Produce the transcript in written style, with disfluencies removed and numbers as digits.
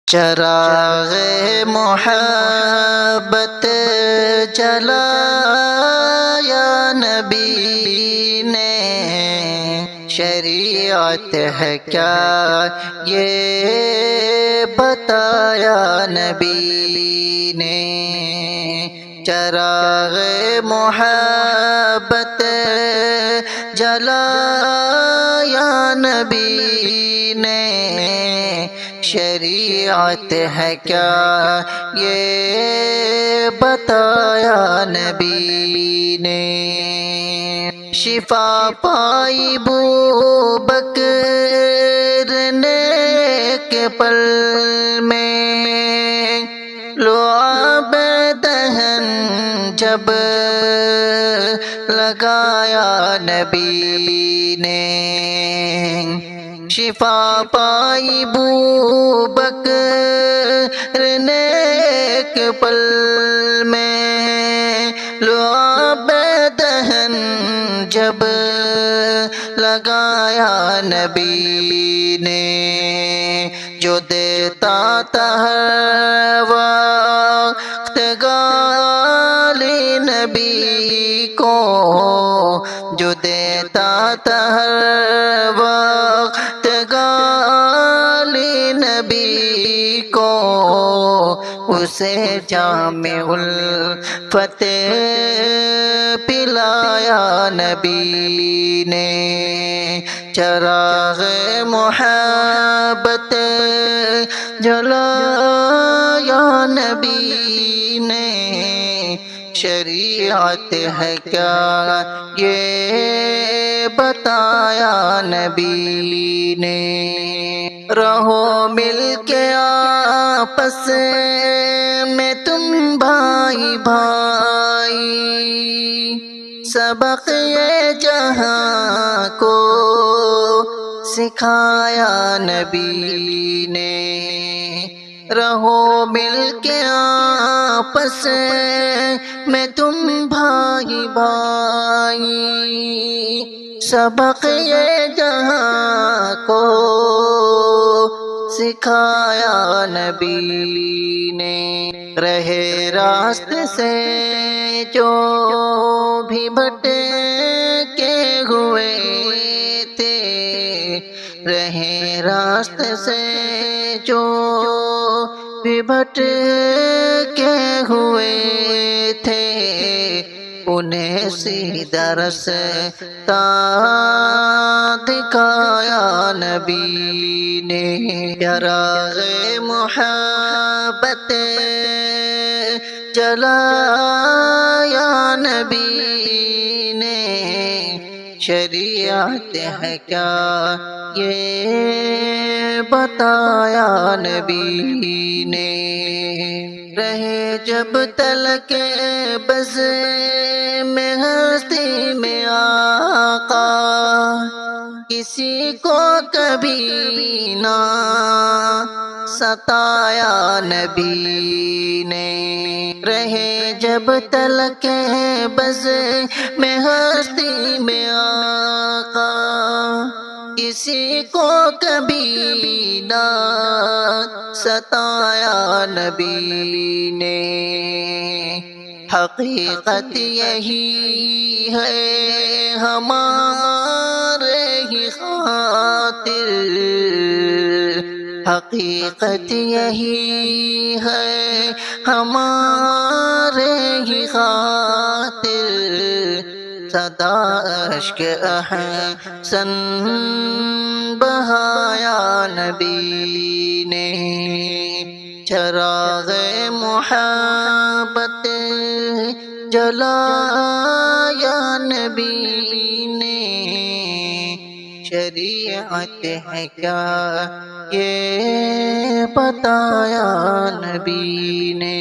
چراغ محبت جلایا نبی نے، شریعت ہے کیا یہ بتایا نبی نے۔ چراغ محبت جلایا نبی نے، شریعت ہے کیا یہ بتایا نبی نے۔ شفا پائی بو بکر نے کے پل میں، لعاب دہن جب لگایا نبی نے۔ شفا پائی بو بکر نے ایک پل میں، لعاب دہن جب لگایا نبی نے۔ جو دیتا تھا ہر وقت گالی نبی کو، جو دیتا تھا ہر وقت گالی نبی کو، اسے جام الفت پلایا نبی نے۔ چراغ محبت جلایا نبی نے، شریعت ہے کیا یہ بتایا نبی نے۔ رہو مل کے آپس میں تم بھائی بھائی، سبق یہ جہاں کو سکھایا نبی نے۔ رہو مل کے آپس میں تم بھائی بھائی، سبق یہ جہاں کو سکھایا نبی نے۔ رہے راستے سے جو بھی بھٹکے ہوئے تھے، رہے راستے سے جو بھی بھٹکے ہوئے تھے، انہیں سیدھا رستہ دکھایا نبی نے۔ چراغ محبت جلایا نبی نے، شریعت ہے کیا یہ بتایا نبی نے۔ رہے جب تلک بز میں ہستی میں آقا، کسی کو کبھی نہ ستایا نبی نے۔ رہے جب تلک بز میں ہستی میں آقا، کسی کو کبھی نہ ستایا نبی نے۔ حقیقت یہی ہے ہمارے ہی خاطر، حقیقت یہی ہے ہمارے ہی خاطر، صدا اشک احسن بہایا نبی نے۔ چراغ محبت جلایا نبی نے، شریعت ہے کیا یہ بتایا نبی نے۔